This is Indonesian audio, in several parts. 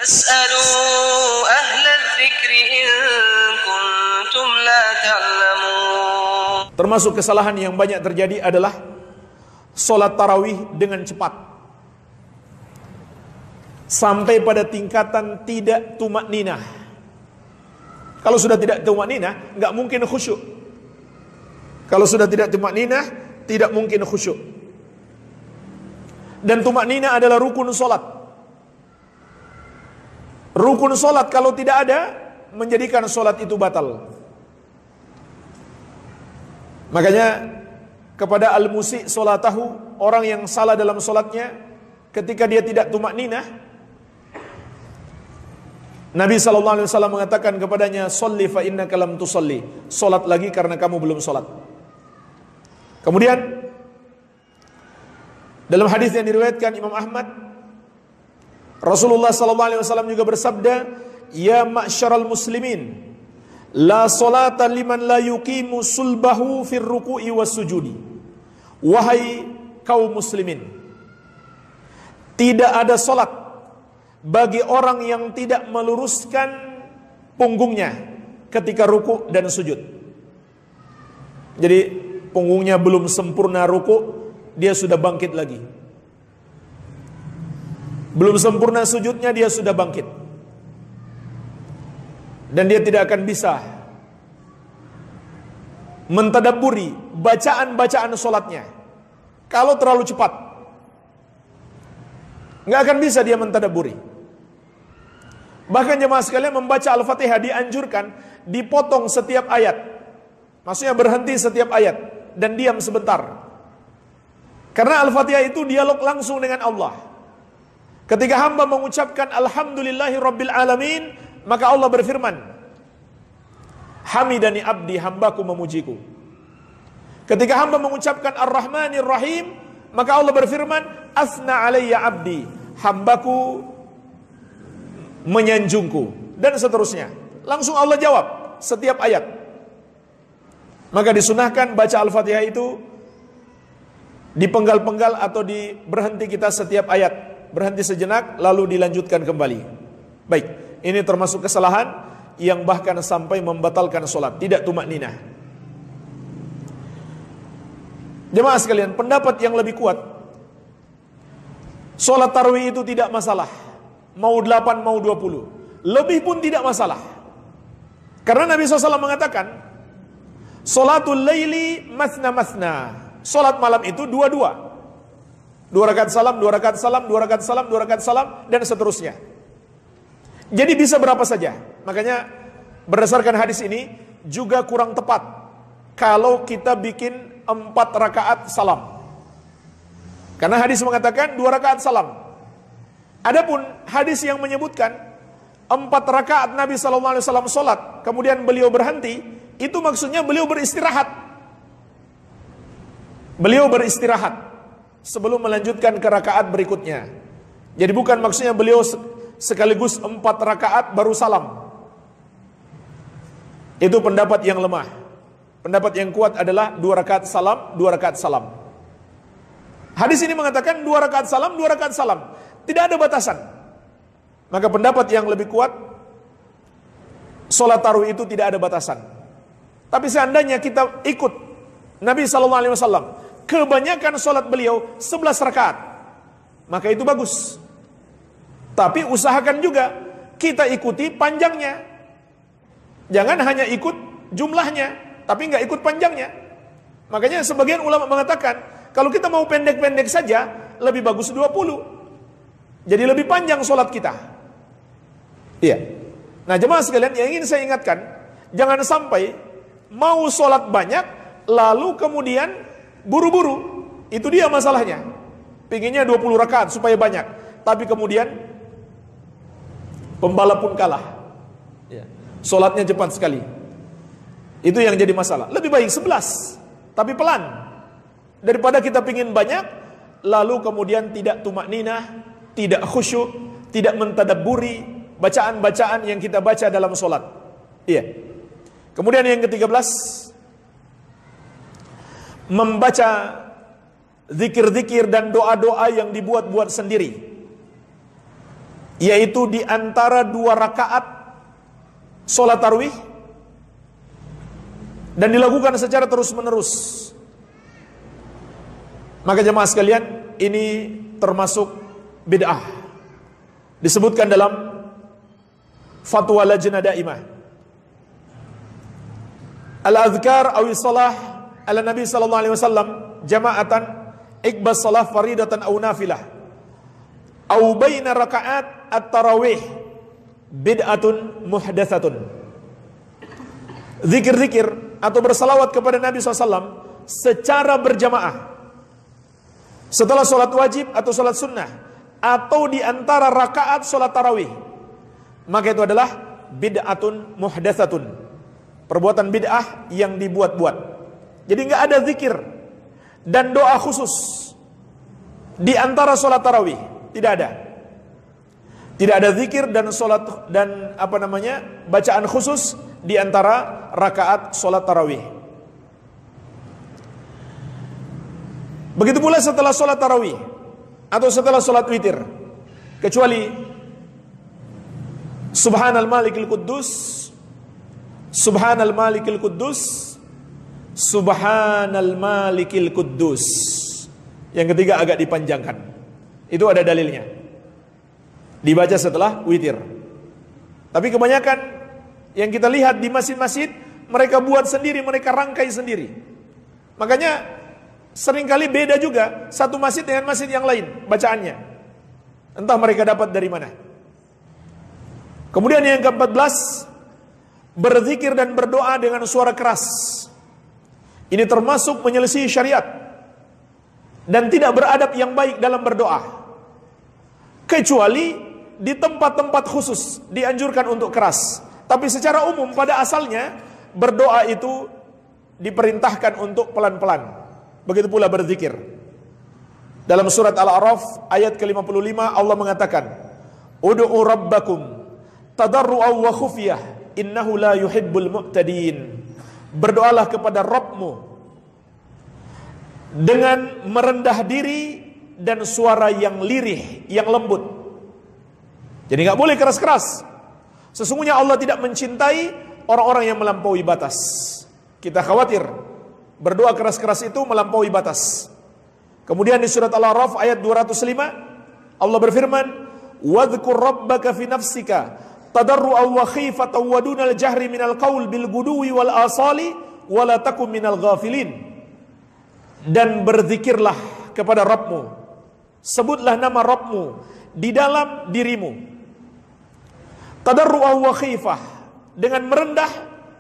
As'alu ahla dzikri in kuntum la ta'lamun. Termasuk kesalahan yang banyak terjadi adalah sholat tarawih dengan cepat sampai pada tingkatan tidak tumakninah. Kalau sudah tidak tumakninah, nggak mungkin khusyuk. Kalau sudah tidak tumakninah, tidak mungkin khusyuk. Dan tumakninah adalah rukun sholat. Rukun sholat kalau tidak ada, menjadikan sholat itu batal. Makanya kepada al-musi' sholatahu, orang yang salah dalam sholatnya, ketika dia tidak tumakninah, Nabi SAW mengatakan kepadanya, "Sholli fa innaka lam tusalli." Sholat lagi karena kamu belum sholat. Kemudian dalam hadis yang diriwayatkan Imam Ahmad, Rasulullah SAW juga bersabda, "Ya ma'syaral muslimin, la salata liman la yuqimu sulbahu fir ruku'i was sujudi." Wahai kaum muslimin, tidak ada salat bagi orang yang tidak meluruskan punggungnya ketika ruku dan sujud. Jadi punggungnya belum sempurna ruku, dia sudah bangkit lagi. Belum sempurna sujudnya, dia sudah bangkit. Dan dia tidak akan bisa mentadabburi bacaan-bacaan sholatnya. Kalau terlalu cepat, nggak akan bisa dia mentadabburi. Bahkan jemaah sekalian, membaca Al-Fatihah dianjurkan dipotong setiap ayat. Maksudnya berhenti setiap ayat dan diam sebentar. Karena Al-Fatihah itu dialog langsung dengan Allah. Ketika hamba mengucapkan Alhamdulillahi Rabbil Alamin, maka Allah berfirman, "Hamidani abdi," hambaku memujiku. Ketika hamba mengucapkan Ar-Rahmanir Rahim, maka Allah berfirman, "Asna alayya abdi," hambaku menyanjungku, dan seterusnya. Langsung Allah jawab setiap ayat. Maka disunahkan baca Al-Fatihah itu dipenggal-penggal atau berhenti kita setiap ayat. Berhenti sejenak lalu dilanjutkan kembali. Baik, ini termasuk kesalahan yang bahkan sampai membatalkan sholat, tidak tumakninah. Jemaah sekalian, pendapat yang lebih kuat, sholat tarawih itu tidak masalah. Mau 8, mau 20. Lebih pun tidak masalah. Karena Nabi SAW mengatakan, sholatul laili masna masna. Sholat malam itu dua-dua. 2 rakaat salam, 2 rakaat salam, 2 rakaat salam, 2 rakaat salam, dan seterusnya. Jadi bisa berapa saja. Makanya berdasarkan hadis ini juga kurang tepat kalau kita bikin 4 rakaat salam. Karena hadis mengatakan 2 rakaat salam. Adapun hadis yang menyebutkan 4 rakaat Nabi SAW sholat, kemudian beliau berhenti, itu maksudnya beliau beristirahat. Beliau beristirahat sebelum melanjutkan ke rakaat berikutnya. Jadi bukan maksudnya beliau sekaligus 4 rakaat baru salam. Itu pendapat yang lemah. Pendapat yang kuat adalah 2 rakaat salam, 2 rakaat salam. Hadis ini mengatakan 2 rakaat salam, 2 rakaat salam. Tidak ada batasan. Maka pendapat yang lebih kuat, sholat tarawih itu tidak ada batasan. Tapi seandainya kita ikut Nabi SAW, kebanyakan sholat beliau 11 rakaat, maka itu bagus. Tapi usahakan juga kita ikuti panjangnya. Jangan hanya ikut jumlahnya, tapi nggak ikut panjangnya. Makanya sebagian ulama mengatakan, kalau kita mau pendek-pendek saja, lebih bagus 20. Jadi lebih panjang sholat kita. Iya. Nah jemaah sekalian, yang ingin saya ingatkan, jangan sampai mau sholat banyak, lalu kemudian buru-buru. Itu dia masalahnya. Pinginnya 20 rakaat supaya banyak, tapi kemudian pembalap pun kalah. Sholatnya cepat sekali. Itu yang jadi masalah. Lebih baik 11, tapi pelan, daripada kita pingin banyak, lalu kemudian tidak tumakninah, tidak khusyuk, tidak mentadabburi bacaan-bacaan yang kita baca dalam sholat. Iya. Kemudian yang ke-13, membaca zikir-zikir dan doa-doa yang dibuat-buat sendiri, yaitu di antara 2 rakaat sholat tarawih, dan dilakukan secara terus-menerus. Maka jemaah sekalian, ini termasuk bid'ah. Disebutkan dalam fatwa Lajnah Daimah. Al-adhkar awi salah ala Nabi sallallahu alaihi wasallam jama'atan ikbas salah faridatan aw nafilah aw baina raka'at at-tarawih bid'atun muhdatsatun. Zikir-zikir atau bersalawat kepada Nabi SAW secara berjamaah setelah sholat wajib atau sholat sunnah, atau di antara rakaat sholat tarawih, maka itu adalah bid'atun muhdatsatun, perbuatan bid'ah yang dibuat-buat. Jadi nggak ada zikir dan doa khusus di antara sholat tarawih, tidak ada. Tidak ada zikir dan sholat dan bacaan khusus di antara rakaat sholat tarawih. Begitu pula setelah sholat tarawih atau setelah sholat witir, kecuali Subhanal Malikil Quddus, Subhanal Malikil Quddus, Subhanal Malikil Quddus. Yang ketiga agak dipanjangkan. Itu ada dalilnya, dibaca setelah witir. Tapi kebanyakan yang kita lihat di masjid-masjid, mereka buat sendiri, mereka rangkai sendiri. Makanya seringkali beda juga satu masjid dengan masjid yang lain bacaannya. Entah mereka dapat dari mana. Kemudian yang ke-14, berzikir dan berdoa dengan suara keras. Ini termasuk menyelisih syariat dan tidak beradab yang baik dalam berdoa. Kecuali di tempat-tempat khusus dianjurkan untuk keras. Tapi secara umum pada asalnya berdoa itu diperintahkan untuk pelan-pelan. Begitu pula berzikir. Dalam surat Al-A'raf ayat ke-55 Allah mengatakan, "Ud'u rabbakum tadarru'an wa khufyah, innahu la yuhibbul mu'tadin." Berdoalah kepada Rabbmu dengan merendah diri dan suara yang lirih, yang lembut. Jadi nggak boleh keras-keras. Sesungguhnya Allah tidak mencintai orang-orang yang melampaui batas. Kita khawatir berdoa keras-keras itu melampaui batas. Kemudian di surat Al-A'raf ayat 205 Allah berfirman, "Wadhkur rabbaka fi nafsika tadarru'an wa khifatan wa dunal jahri minal qaul bil guduwi wal asali wa la takum minal ghafilin." Dan berzikirlah kepada Rabbmu, sebutlah nama Rabbmu di dalam dirimu, tadarru'an wa khifah, dengan merendah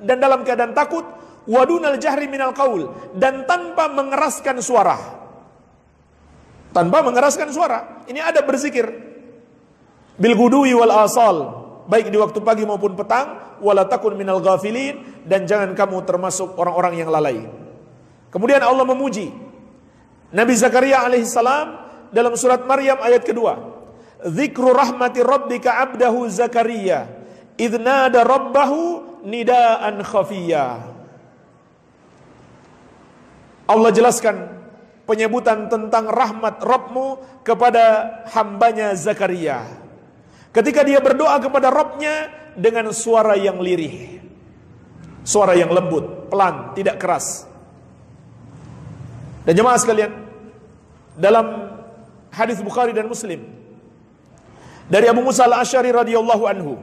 dan dalam keadaan takut, wadunal jahri minal qaul, dan tanpa mengeraskan suara. Tanpa mengeraskan suara. Ini ada berzikir. Bil gudui wal asal, baik di waktu pagi maupun petang, wala takun minal ghafilin, dan jangan kamu termasuk orang-orang yang lalai. Kemudian Allah memuji Nabi Zakaria alaihissalam dalam surat Maryam ayat kedua. Dzikru rahmati rabbika abdahu Zakaria idh nada rabbahu nidaan khafiyya. Allah jelaskan penyebutan tentang rahmat Rabbmu kepada hambanya Zakaria ketika dia berdoa kepada Rabbnya dengan suara yang lirih, suara yang lembut, pelan, tidak keras. Dan jemaah sekalian, dalam hadis Bukhari dan Muslim dari Abu Musa al-Asy'ari radhiyallahu anhu,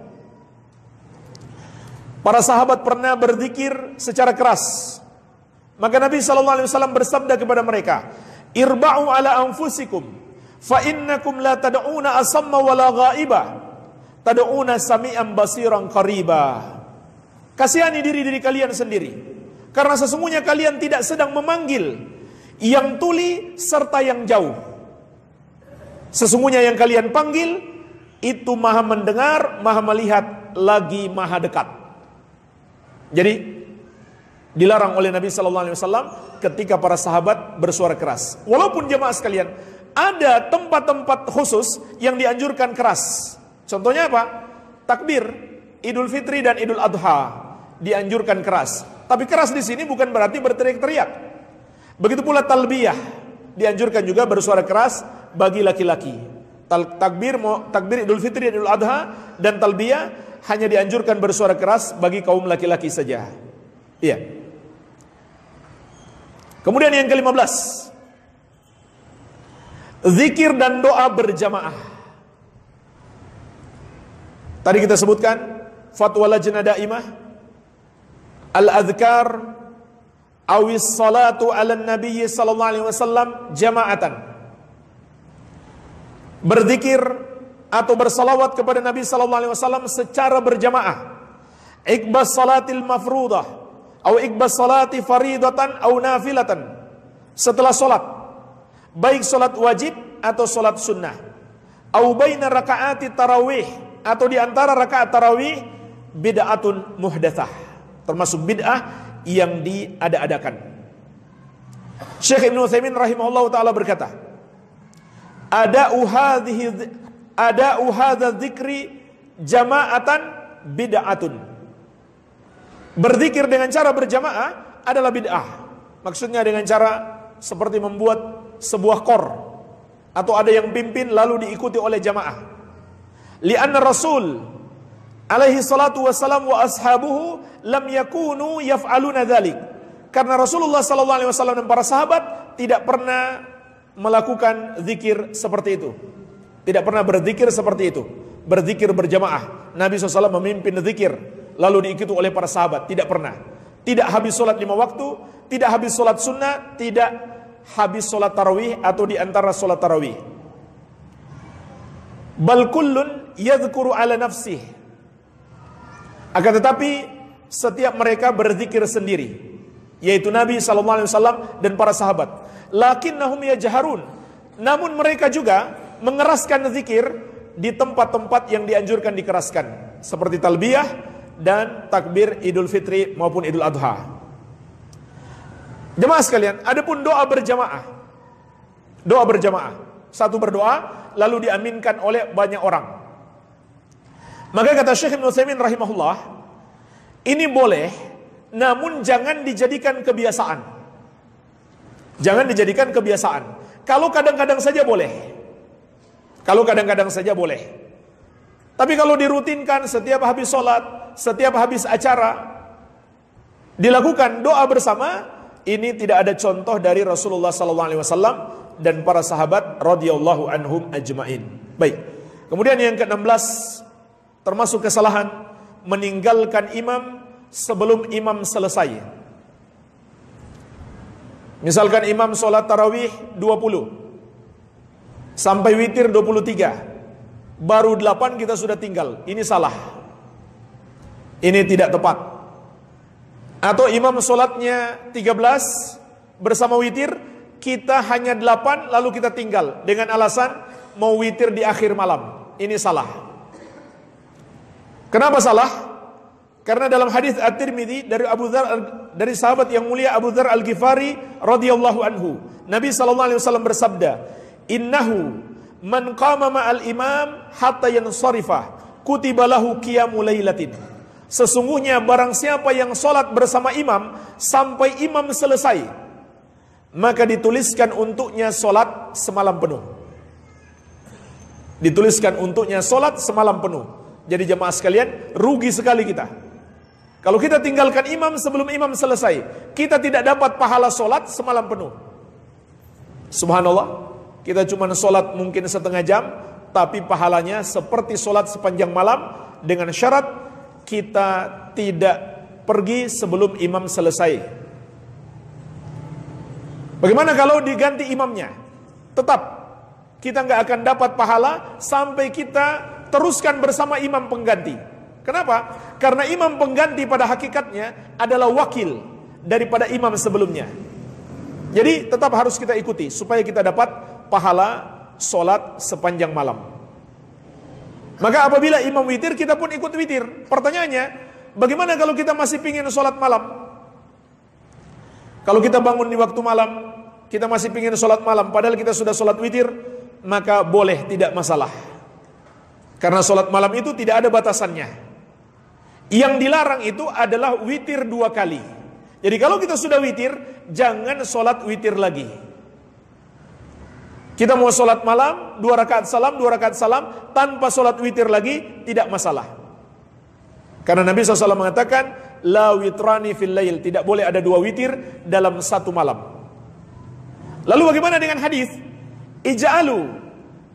para sahabat pernah berzikir secara keras. Maka Nabi SAW bersabda kepada mereka, "Irba'u ala anfusikum, fa innakum la tad'una asamma wala ghaiba, tad'una sami'an basiran qariba." Kasihani diri kalian sendiri, karena sesungguhnya kalian tidak sedang memanggil yang tuli serta yang jauh. Sesungguhnya yang kalian panggil itu maha mendengar, maha melihat, lagi maha dekat. Jadi dilarang oleh Nabi SAW ketika para sahabat bersuara keras. Walaupun jemaah sekalian, ada tempat-tempat khusus yang dianjurkan keras. Contohnya apa? Takbir Idul Fitri dan Idul Adha dianjurkan keras. Tapi keras di sini bukan berarti berteriak-teriak. Begitu pula talbiyah dianjurkan juga bersuara keras bagi laki-laki. Takbir Idul Fitri dan Idul Adha dan talbiyah hanya dianjurkan bersuara keras bagi kaum laki-laki saja. Iya. Kemudian yang ke-15, zikir dan doa berjamaah. Tadi kita sebutkan fatwa Lajnah Daimah, al-adhkar awis salatu ala nabi sallallahu alaihi wasallam jama'atan. Berzikir atau bersalawat kepada Nabi sallallahu alaihi wasallam secara berjamaah. Iqbas salatil mafruḍah atau iqbas salati faridatan atau nafilatan. Setelah salat, baik salat wajib atau salat sunnah. Au baina rakaati tarawih, atau di antara rakaat tarawih, bid'atun muhdatsah. Termasuk bid'ah yang diada-adakan. Syekh Ibnu Utsaimin rahimahullahu taala berkata, ada'u hadza dzikri jama'atan bid'atun. Berzikir dengan cara berjamaah adalah bid'ah. Maksudnya dengan cara seperti membuat sebuah kor, atau ada yang pimpin lalu diikuti oleh jamaah. Li'anna Rasul alaihi salatu wassalam wa ashabuhu lam yakunu yaf'aluna dzalik. Karena Rasulullah sallallahu alaihi wasallam dan para sahabat tidak pernah melakukan zikir seperti itu. Tidak pernah berzikir seperti itu. Berzikir berjamaah. Nabi SAW memimpin zikir lalu diikuti oleh para sahabat. Tidak pernah. Tidak habis sholat 5 waktu, tidak habis sholat sunnah, tidak habis sholat tarawih atau di antara sholat tarawih. Bal kullun yadhkuru ala nafsih. Akan tetapi setiap mereka berzikir sendiri, yaitu Nabi SAW dan para sahabat. Lakinnahum yajharun. Namun mereka juga mengeraskan zikir di tempat-tempat yang dianjurkan dikeraskan, seperti talbiyah dan takbir Idul Fitri maupun Idul Adha. Jemaah sekalian, adapun doa berjamaah. Doa berjamaah. Satu berdoa lalu diaminkan oleh banyak orang. Maka kata Syekh Ibnu Utsaimin rahimahullah, ini boleh, namun jangan dijadikan kebiasaan. Jangan dijadikan kebiasaan. Kalau kadang-kadang saja boleh. Kalau kadang-kadang saja boleh. Tapi kalau dirutinkan setiap habis sholat, setiap habis acara, dilakukan doa bersama, ini tidak ada contoh dari Rasulullah SAW dan para sahabat radhiyallahu anhum ajmain. Baik. Kemudian yang ke-16, termasuk kesalahan meninggalkan imam sebelum imam selesai. Misalkan imam sholat tarawih 20 sampai witir 23, baru 8 kita sudah tinggal. Ini salah. Ini tidak tepat. Atau imam sholatnya 13 bersama witir, kita hanya 8 lalu kita tinggal dengan alasan mau witir di akhir malam. Ini salah. Kenapa salah? Karena dalam hadis At-Tirmidzi dari Abu Dzar, dari sahabat yang mulia Abu Dzar Al-Ghifari radhiyallahu anhu, Nabi sallallahu alaihi wasallam bersabda, "Innahu man qama ma'al imam hatta yansarifa, kutiba lahu qiyamul lailatin." Sesungguhnya barang siapa yang salat bersama imam sampai imam selesai, maka dituliskan untuknya salat semalam penuh. Dituliskan untuknya salat semalam penuh. Jadi jemaah sekalian, rugi sekali kita. Kalau kita tinggalkan imam sebelum imam selesai, kita tidak dapat pahala solat semalam penuh. Subhanallah, kita cuma solat mungkin setengah jam, tapi pahalanya seperti solat sepanjang malam, dengan syarat kita tidak pergi sebelum imam selesai. Bagaimana kalau diganti imamnya? Tetap kita nggak akan dapat pahala sampai kita teruskan bersama imam pengganti. Kenapa? Karena imam pengganti pada hakikatnya adalah wakil daripada imam sebelumnya. Jadi tetap harus kita ikuti supaya kita dapat pahala solat sepanjang malam. Maka apabila imam witir, kita pun ikut witir. Pertanyaannya, bagaimana kalau kita masih pingin solat malam? Kalau kita bangun di waktu malam, kita masih pingin solat malam, padahal kita sudah solat witir, maka boleh, tidak masalah. Karena solat malam itu tidak ada batasannya. Yang dilarang itu adalah witir 2 kali. Jadi kalau kita sudah witir, jangan sholat witir lagi. Kita mau sholat malam, 2 rakaat salam, tanpa sholat witir lagi, tidak masalah. Karena Nabi SAW mengatakan, la witrani fil lail, tidak boleh ada 2 witir dalam satu malam. Lalu bagaimana dengan hadis? Ij'alu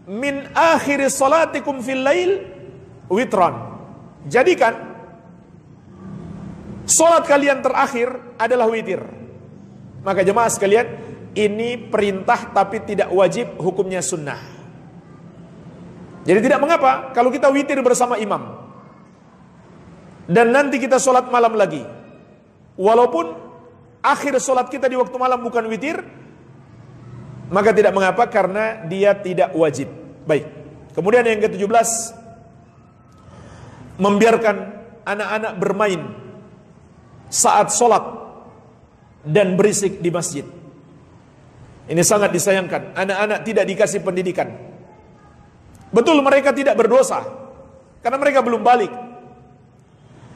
min akhir salatikum fil lail witran. Jadikan sholat kalian terakhir adalah witir. Maka jemaah sekalian, ini perintah tapi tidak wajib, hukumnya sunnah. Jadi tidak mengapa kalau kita witir bersama imam dan nanti kita sholat malam lagi, walaupun akhir sholat kita di waktu malam bukan witir, maka tidak mengapa karena dia tidak wajib. Baik. Kemudian yang ke-17, membiarkan anak-anak bermain saat sholat dan berisik di masjid. Ini sangat disayangkan. Anak-anak tidak dikasih pendidikan. Betul mereka tidak berdosa karena mereka belum balik.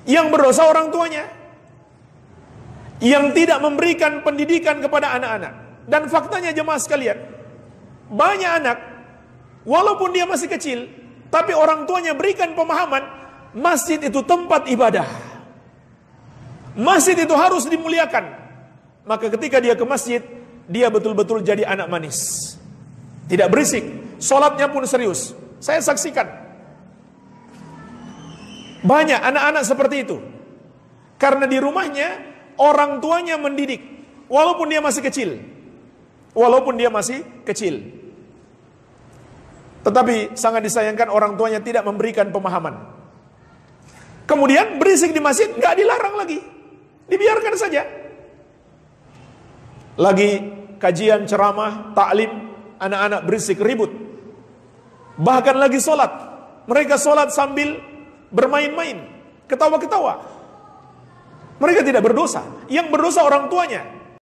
Yang berdosa orang tuanya yang tidak memberikan pendidikan kepada anak-anak. Dan faktanya jemaah sekalian, banyak anak walaupun dia masih kecil, tapi orang tuanya berikan pemahaman masjid itu tempat ibadah, masjid itu harus dimuliakan. Maka ketika dia ke masjid, dia betul-betul jadi anak manis, tidak berisik, sholatnya pun serius. Saya saksikan banyak anak-anak seperti itu, karena di rumahnya orang tuanya mendidik walaupun dia masih kecil, tetapi sangat disayangkan orang tuanya tidak memberikan pemahaman. Kemudian berisik di masjid nggak dilarang lagi, dibiarkan saja. Lagi kajian, ceramah, taklim, anak-anak berisik, ribut. Bahkan lagi sholat, mereka sholat sambil bermain-main, ketawa-ketawa. Mereka tidak berdosa, yang berdosa orang tuanya.